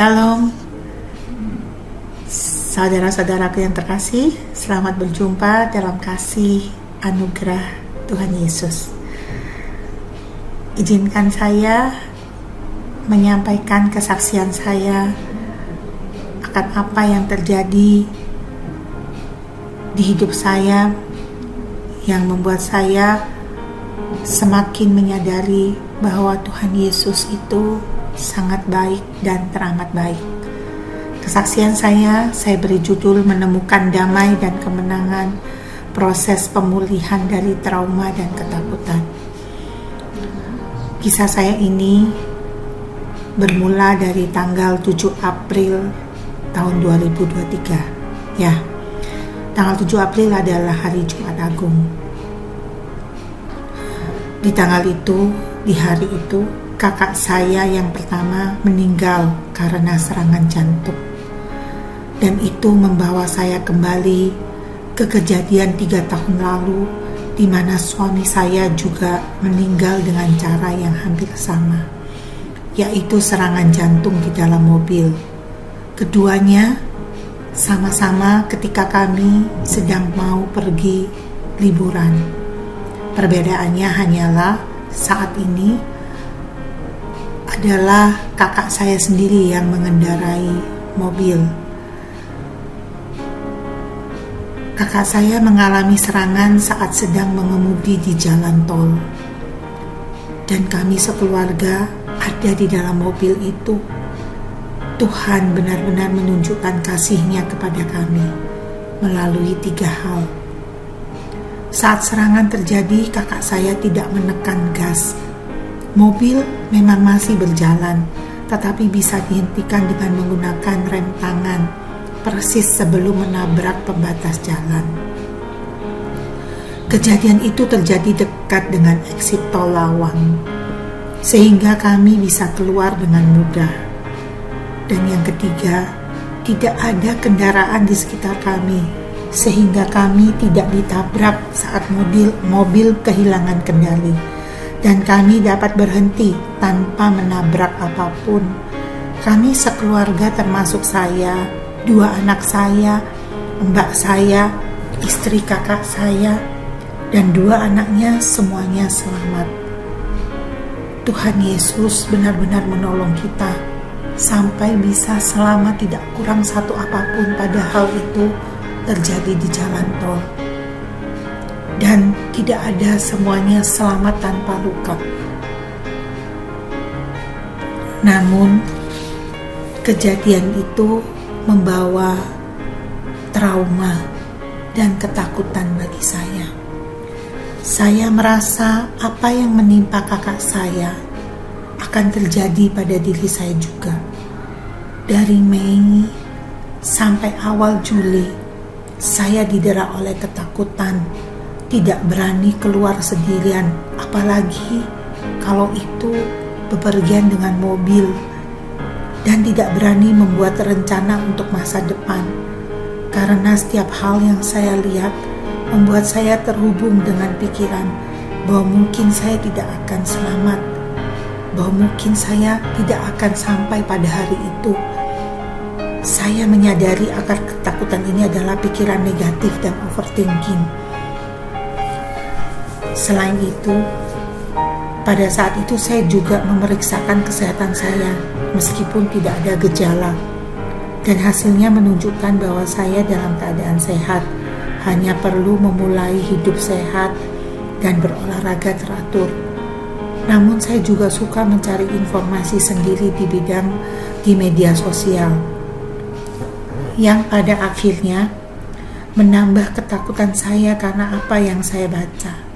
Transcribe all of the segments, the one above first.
Shalom, saudara-saudaraku yang terkasih, selamat berjumpa dalam kasih anugerah Tuhan Yesus. Izinkan saya menyampaikan kesaksian saya akan apa yang terjadi di hidup saya yang membuat saya semakin menyadari bahwa Tuhan Yesus itu sangat baik dan teramat baik. Kesaksian saya beri judul Menemukan Damai dan Kemenangan, Proses Pemulihan dari Trauma dan Ketakutan. Kisah saya ini bermula dari tanggal 7 April tahun 2023. Ya, tanggal 7 April adalah hari Jumat Agung. Di tanggal itu, di hari itu, kakak saya yang pertama meninggal karena serangan jantung. Dan itu membawa saya kembali ke kejadian 3 tahun lalu, di mana suami saya juga meninggal dengan cara yang hampir sama, yaitu serangan jantung di dalam mobil. Keduanya sama-sama ketika kami sedang mau pergi liburan. Perbedaannya hanyalah saat ini adalah kakak saya sendiri yang mengendarai mobil. Kakak saya mengalami serangan saat sedang mengemudi di jalan tol. Dan kami sekeluarga ada di dalam mobil itu. Tuhan benar-benar menunjukkan kasih-Nya kepada kami melalui 3 hal. Saat serangan terjadi, kakak saya tidak menekan gas. Mobil memang masih berjalan, tetapi bisa dihentikan dengan menggunakan rem tangan, persis sebelum menabrak pembatas jalan. Kejadian itu terjadi dekat dengan exit tol Lawang, sehingga kami bisa keluar dengan mudah. Dan yang ketiga, tidak ada kendaraan di sekitar kami, sehingga kami tidak ditabrak saat mobil kehilangan kendali. Dan kami dapat berhenti tanpa menabrak apapun. Kami sekeluarga termasuk saya, 2 anak saya, mbak saya, istri kakak saya, dan 2 anaknya semuanya selamat. Tuhan Yesus benar-benar menolong kita sampai bisa selamat, tidak kurang satu apapun, padahal itu terjadi di jalan tol. Dan tidak ada semuanya selamat tanpa luka. Namun, kejadian itu membawa trauma dan ketakutan bagi saya. Saya merasa apa yang menimpa kakak saya akan terjadi pada diri saya juga. Dari Mei sampai awal Juli, saya didera oleh ketakutan, tidak berani keluar sendirian, apalagi kalau itu bepergian dengan mobil, dan tidak berani membuat rencana untuk masa depan, karena setiap hal yang saya lihat membuat saya terhubung dengan pikiran bahwa mungkin saya tidak akan selamat, bahwa mungkin saya tidak akan sampai pada hari itu. Saya menyadari akar ketakutan ini adalah pikiran negatif dan overthinking. Selain itu, pada saat itu saya juga memeriksakan kesehatan saya meskipun tidak ada gejala, dan hasilnya menunjukkan bahwa saya dalam keadaan sehat, hanya perlu memulai hidup sehat dan berolahraga teratur. Namun saya juga suka mencari informasi sendiri di media sosial, yang pada akhirnya menambah ketakutan saya karena apa yang saya baca.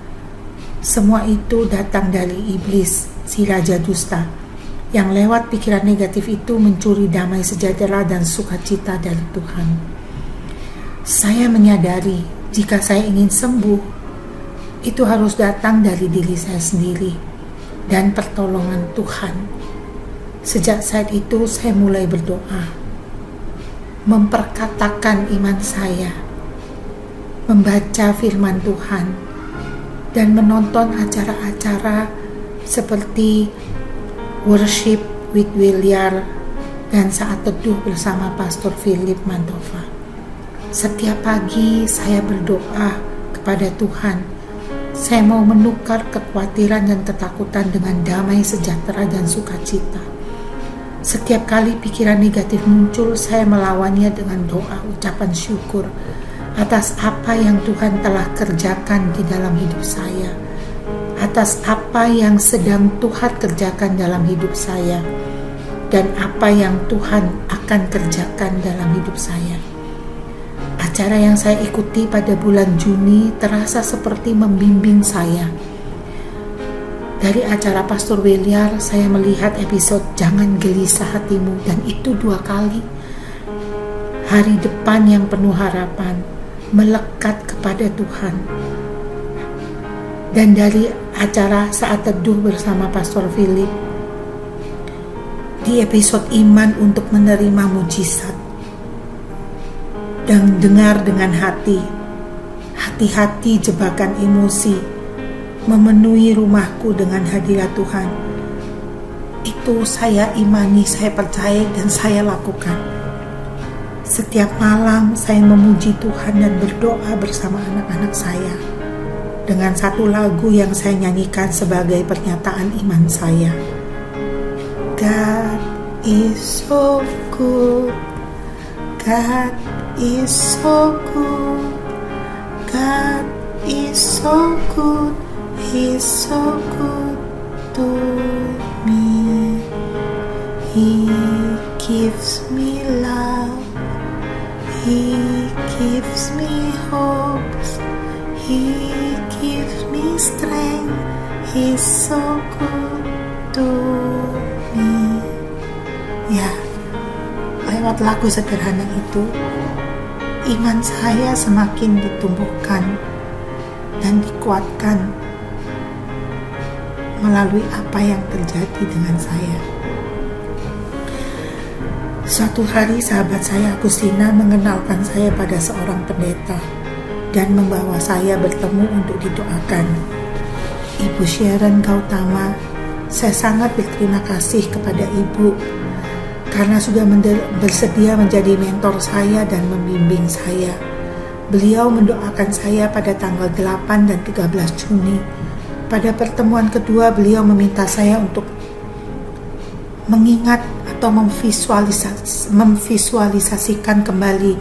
Semua itu datang dari iblis, si raja dusta, yang lewat pikiran negatif itu mencuri damai sejahtera dan sukacita dari Tuhan. Saya menyadari jika saya ingin sembuh, itu harus datang dari diri saya sendiri dan pertolongan Tuhan. Sejak saat itu saya mulai berdoa, memperkatakan iman saya, membaca firman Tuhan, dan menonton acara-acara seperti Worship with William dan saat teduh bersama Pastor Philip Mantova. Setiap pagi saya berdoa kepada Tuhan. Saya mau menukar kekhawatiran dan ketakutan dengan damai, sejahtera, dan sukacita. Setiap kali pikiran negatif muncul, saya melawannya dengan doa ucapan syukur atas apa yang Tuhan telah kerjakan di dalam hidup saya, atas apa yang sedang Tuhan kerjakan dalam hidup saya, dan apa yang Tuhan akan kerjakan dalam hidup saya. Acara yang saya ikuti pada bulan Juni terasa seperti membimbing saya. Dari acara Pastor Weliar, saya melihat episode Jangan Gelisah Hatimu, dan itu 2 kali. Hari depan yang penuh harapan, melekat kepada Tuhan. Dan dari acara Saat Teduh bersama Pastor Philip, di episode Iman untuk Menerima Mujizat, dan dengar dengan hati-hati jebakan emosi, memenuhi rumahku dengan hadirat Tuhan. Itu saya imani, saya percaya, dan saya lakukan. Setiap malam saya memuji Tuhan dan berdoa bersama anak-anak saya dengan satu lagu yang saya nyanyikan sebagai pernyataan iman saya. God is so good, God is so good, God is so good, He's so good to me. He gives me love, He gives me hopes, He gives me strength, He's so good to me. Ya, lewat lagu sederhana itu, iman saya semakin ditumbuhkan dan dikuatkan melalui apa yang terjadi dengan saya. Suatu hari sahabat saya Agustina mengenalkan saya pada seorang pendeta dan membawa saya bertemu untuk didoakan. Ibu Sharon Gautama, saya sangat berterima kasih kepada Ibu karena sudah bersedia menjadi mentor saya dan membimbing saya. Beliau mendoakan saya pada tanggal 8 dan 13 Juni. Pada pertemuan kedua, beliau meminta saya untuk mengingat atau memvisualisasikan kembali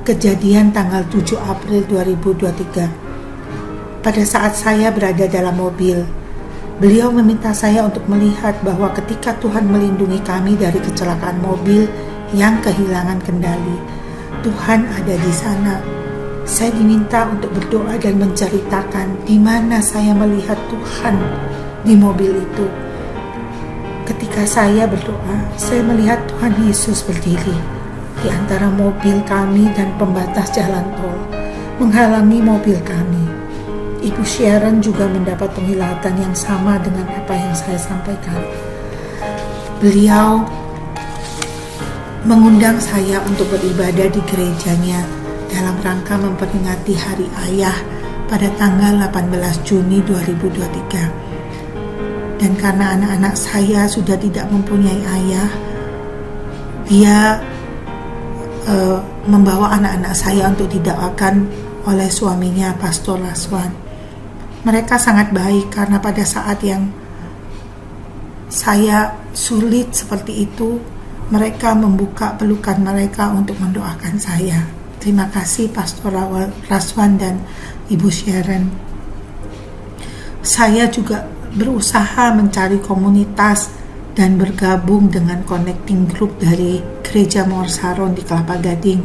kejadian tanggal 7 April 2023. Pada saat saya berada dalam mobil, beliau meminta saya untuk melihat bahwa ketika Tuhan melindungi kami dari kecelakaan mobil yang kehilangan kendali, Tuhan ada di sana. Saya diminta untuk berdoa dan menceritakan di mana saya melihat Tuhan di mobil itu. Ketika saya berdoa, saya melihat Tuhan Yesus berdiri di antara mobil kami dan pembatas jalan tol, menghalangi mobil kami. Ibu Sharon juga mendapat penglihatan yang sama dengan apa yang saya sampaikan. Beliau mengundang saya untuk beribadah di gerejanya dalam rangka memperingati Hari Ayah pada tanggal 18 Juni 2023. Dan karena anak-anak saya sudah tidak mempunyai ayah, dia membawa anak-anak saya untuk didakwakan oleh suaminya, Pastor Raswan. Mereka sangat baik karena pada saat yang saya sulit seperti itu, mereka membuka pelukan mereka untuk mendoakan saya. Terima kasih Pastor Raswan dan Ibu Sharon. Saya juga berusaha mencari komunitas dan bergabung dengan connecting group dari Gereja Morsaron di Kelapa Gading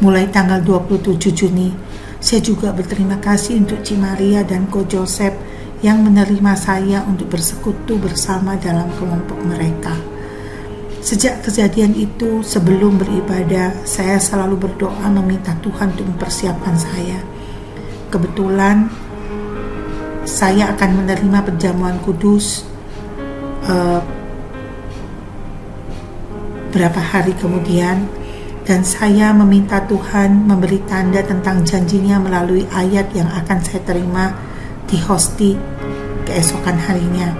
mulai tanggal 27 Juni. Saya juga berterima kasih untuk Cimaria dan Ko Joseph yang menerima saya untuk bersekutu bersama dalam kelompok mereka. Sejak kejadian itu, sebelum beribadah, saya selalu berdoa meminta Tuhan untuk mempersiapkan saya. Kebetulan, saya akan menerima perjamuan kudus beberapa hari kemudian, dan saya meminta Tuhan memberi tanda tentang janjinya melalui ayat yang akan saya terima di hosti keesokan harinya.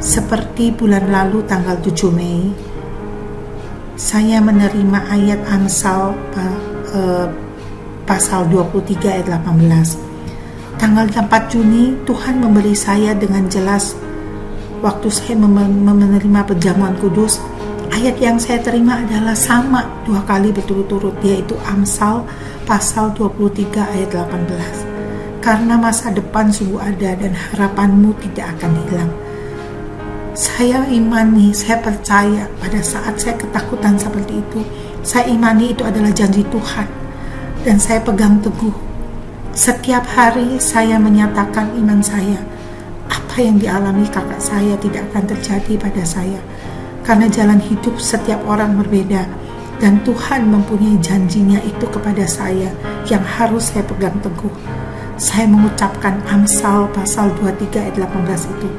Seperti bulan lalu tanggal 7 Mei, saya menerima ayat Amsal pasal 23 ayat 18. Tanggal 4 Juni Tuhan memberi saya dengan jelas waktu saya menerima perjamuan kudus. Ayat yang saya terima adalah sama 2 kali berturut-turut, yaitu Amsal pasal 23 ayat 18. Karena masa depan sungguh ada dan harapanmu tidak akan hilang. Saya imani, saya percaya pada saat saya ketakutan seperti itu, saya imani itu adalah janji Tuhan dan saya pegang teguh. Setiap hari saya menyatakan iman saya. Apa yang dialami kakak saya tidak akan terjadi pada saya. Karena jalan hidup setiap orang berbeda dan Tuhan mempunyai janjinya itu kepada saya yang harus saya pegang teguh. Saya mengucapkan Amsal pasal 23 ayat 18 itu.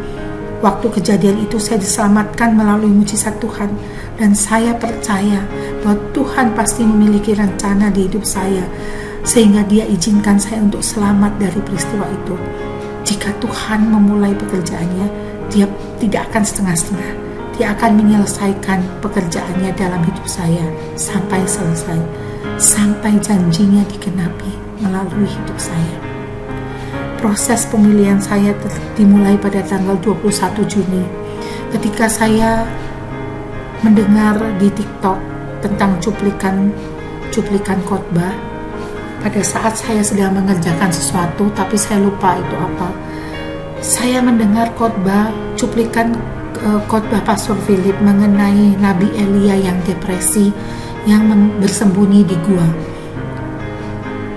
Waktu kejadian itu saya diselamatkan melalui mujizat Tuhan dan saya percaya bahwa Tuhan pasti memiliki rencana di hidup saya sehingga Dia izinkan saya untuk selamat dari peristiwa itu. Jika Tuhan memulai pekerjaannya, Dia tidak akan setengah-setengah. Dia akan menyelesaikan pekerjaannya dalam hidup saya sampai selesai, sampai janjinya digenapi melalui hidup saya. Proses pemilihan saya dimulai pada tanggal 21 Juni ketika saya mendengar di TikTok tentang cuplikan khotbah. Pada saat saya sedang mengerjakan sesuatu tapi saya lupa itu apa, saya mendengar cuplikan khotbah Pastor Philip mengenai Nabi Elia yang depresi, yang bersembunyi di gua.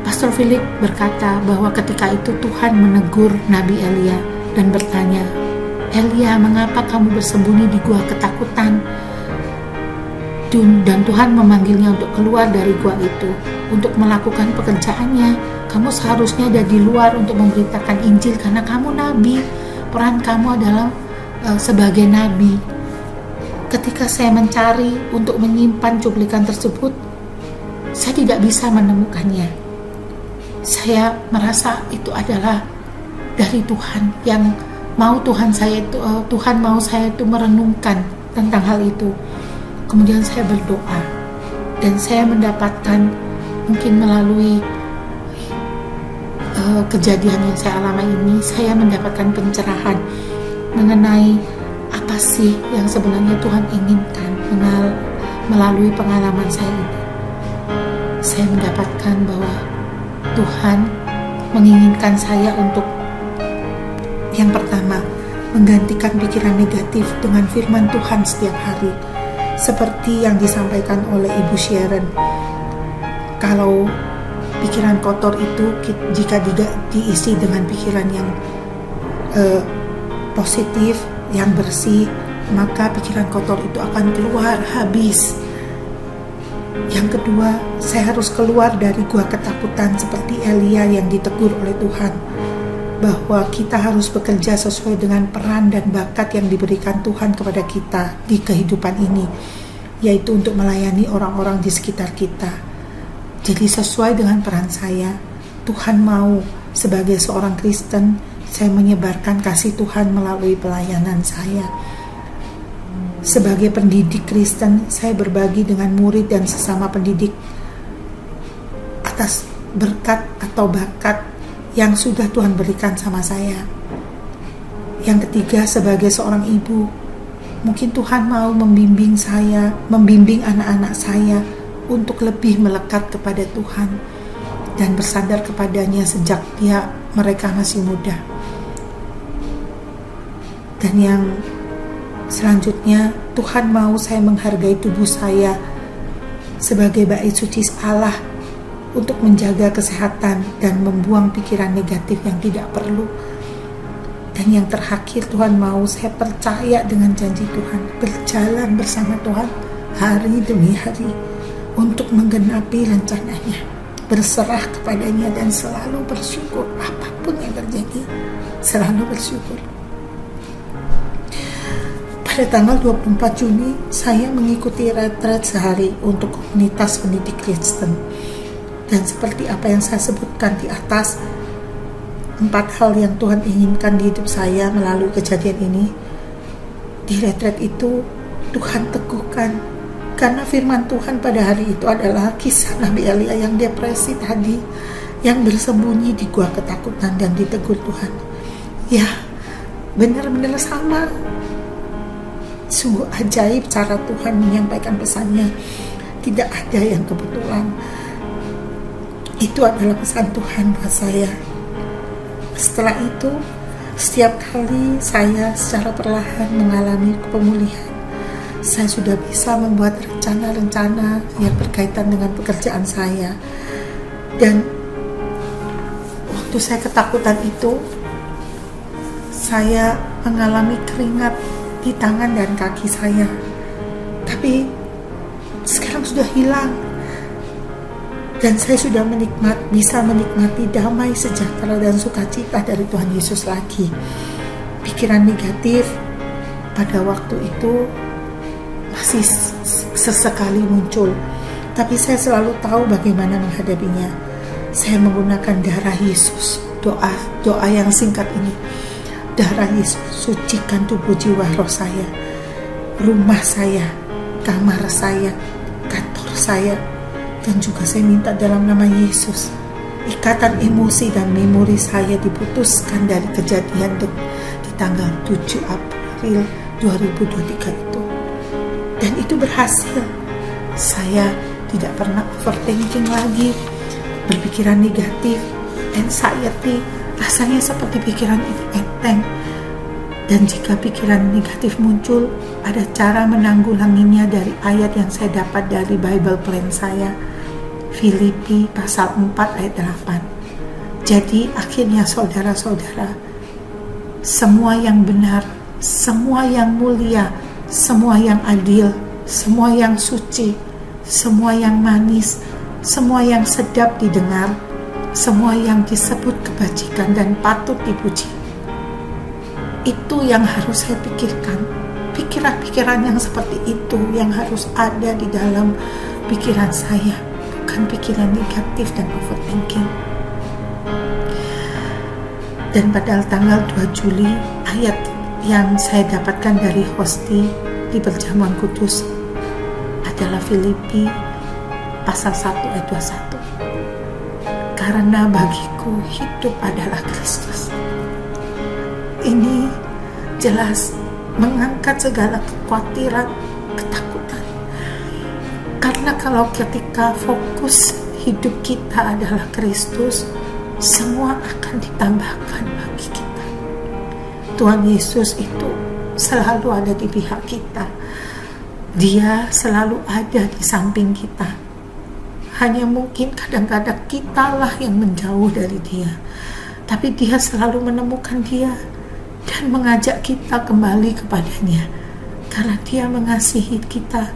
Pastor Philip berkata bahwa ketika itu Tuhan menegur Nabi Elia dan bertanya, "Elia, mengapa kamu bersembunyi di gua ketakutan?" Dan Tuhan memanggilnya untuk keluar dari gua itu untuk melakukan pekerjaannya. Kamu seharusnya ada di luar untuk memberitakan Injil karena kamu nabi. Peran kamu adalah sebagai nabi. Ketika saya mencari untuk menyimpan cuplikan tersebut, saya tidak bisa menemukannya. Saya merasa itu adalah dari Tuhan yang Tuhan mau saya itu merenungkan tentang hal itu. Kemudian saya berdoa dan saya mendapatkan mungkin melalui kejadian yang saya alami ini, saya mendapatkan pencerahan mengenai apa sih yang sebenarnya Tuhan inginkan melalui pengalaman saya ini. Saya mendapatkan bahwa Tuhan menginginkan saya untuk yang pertama, menggantikan pikiran negatif dengan firman Tuhan setiap hari. Seperti yang disampaikan oleh Ibu Sharon, kalau pikiran kotor itu jika diisi dengan pikiran yang positif, yang bersih, maka pikiran kotor itu akan keluar habis. Yang kedua, saya harus keluar dari gua ketakutan seperti Elia yang ditegur oleh Tuhan, bahwa kita harus bekerja sesuai dengan peran dan bakat yang diberikan Tuhan kepada kita di kehidupan ini, yaitu untuk melayani orang-orang di sekitar kita. Jadi sesuai dengan peran saya, Tuhan mau sebagai seorang Kristen, saya menyebarkan kasih Tuhan melalui pelayanan saya. Sebagai pendidik Kristen, saya berbagi dengan murid dan sesama pendidik atas berkat atau bakat yang sudah Tuhan berikan sama saya. Yang ketiga, sebagai seorang ibu, mungkin Tuhan mau membimbing saya, membimbing anak-anak saya untuk lebih melekat kepada Tuhan dan bersandar kepadanya sejak mereka masih muda. Dan yang selanjutnya, Tuhan mau saya menghargai tubuh saya sebagai bait suci Allah untuk menjaga kesehatan dan membuang pikiran negatif yang tidak perlu. Dan yang terakhir, Tuhan mau saya percaya dengan janji Tuhan, berjalan bersama Tuhan hari demi hari untuk menggenapi rencananya, berserah kepadanya dan selalu bersyukur apapun yang terjadi, selalu bersyukur. Pada tanggal 24 Juni, saya mengikuti retret sehari untuk komunitas pendidik Kristen. Dan seperti apa yang saya sebutkan di atas, 4 hal yang Tuhan inginkan di hidup saya melalui kejadian ini. Di retret itu, Tuhan teguhkan Karena firman Tuhan pada hari itu adalah kisah Nabi Elia yang depresi tadi, yang bersembunyi di gua ketakutan dan ditegur Tuhan. Ya, benar-benar sama. Sungguh ajaib cara Tuhan menyampaikan pesannya. Tidak ada yang kebetulan. Itu adalah pesan Tuhan buat saya. Setelah itu, setiap kali saya secara perlahan mengalami pemulihan, saya sudah bisa membuat rencana-rencana yang berkaitan dengan pekerjaan saya. Dan waktu saya ketakutan itu, saya mengalami keringat di tangan dan kaki saya. Tapi sekarang sudah hilang. Dan saya sudah bisa menikmati damai, sejahtera, dan sukacita dari Tuhan Yesus lagi. Pikiran negatif pada waktu itu masih sesekali muncul, tapi saya selalu tahu bagaimana menghadapinya. Saya menggunakan darah Yesus. Doa yang singkat ini. Darah Yesus, sucikan tubuh, jiwa, roh saya, rumah saya, kamar saya, kantor saya. Dan juga saya minta dalam nama Yesus, ikatan emosi dan memori saya diputuskan dari kejadian di tanggal 7 April 2023 itu. Dan itu berhasil. Saya tidak pernah overthinking lagi, berpikiran negatif, anxiety, rasanya seperti pikiran itu enteng. Dan jika pikiran negatif muncul, ada cara menanggulanginya dari ayat yang saya dapat dari Bible plan saya, Filipi pasal 4 ayat 8. Jadi akhirnya saudara-saudara, semua yang benar, semua yang mulia, semua yang adil, semua yang suci, semua yang manis, semua yang sedap didengar, semua yang disebut kebajikan dan patut dipuji. Itu yang harus saya pikirkan. Pikiran-pikiran yang seperti itu yang harus ada di dalam pikiran saya, bukan pikiran negatif dan overthinking. Dan pada tanggal 2 Juli, ayat yang saya dapatkan dari Hosti di perjamuan kudus adalah Filipi pasal 1 ayat 21. Karena bagiku hidup adalah Kristus. Ini jelas mengangkat segala kekhawatiran, ketakutan. Karena kalau ketika fokus hidup kita adalah Kristus, semua akan ditambahkan bagi kita. Tuhan Yesus itu selalu ada di pihak kita. Dia selalu ada di samping kita. Hanya mungkin kadang-kadang kitalah yang menjauh dari dia. Tapi dia selalu menemukan dia dan mengajak kita kembali kepadanya. Karena dia mengasihi kita.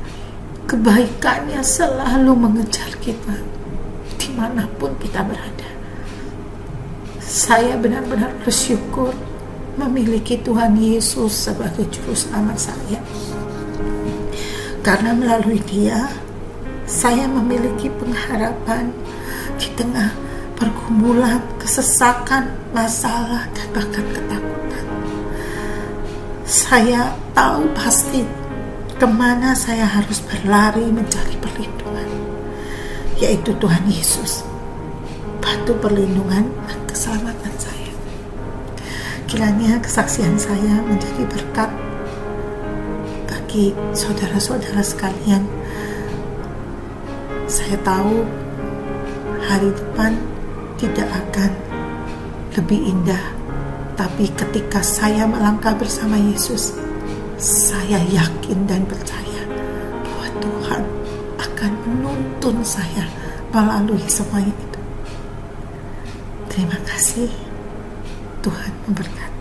Kebaikannya selalu mengejar kita dimanapun kita berada. Saya benar-benar bersyukur memiliki Tuhan Yesus sebagai juru selamat saya. Karena melalui dia, saya memiliki pengharapan di tengah pergumulan, kesesakan, masalah, dan bahkan ketakutan. Saya tahu pasti kemana saya harus berlari mencari perlindungan, yaitu Tuhan Yesus, batu perlindungan dan keselamatan saya. Kiranya kesaksian saya menjadi berkat bagi saudara-saudara sekalian. Saya tahu hari depan tidak akan lebih indah, tapi ketika saya melangkah bersama Yesus, saya yakin dan percaya bahwa Tuhan akan menuntun saya melalui semuanya itu. Terima kasih. Tuhan memberkati.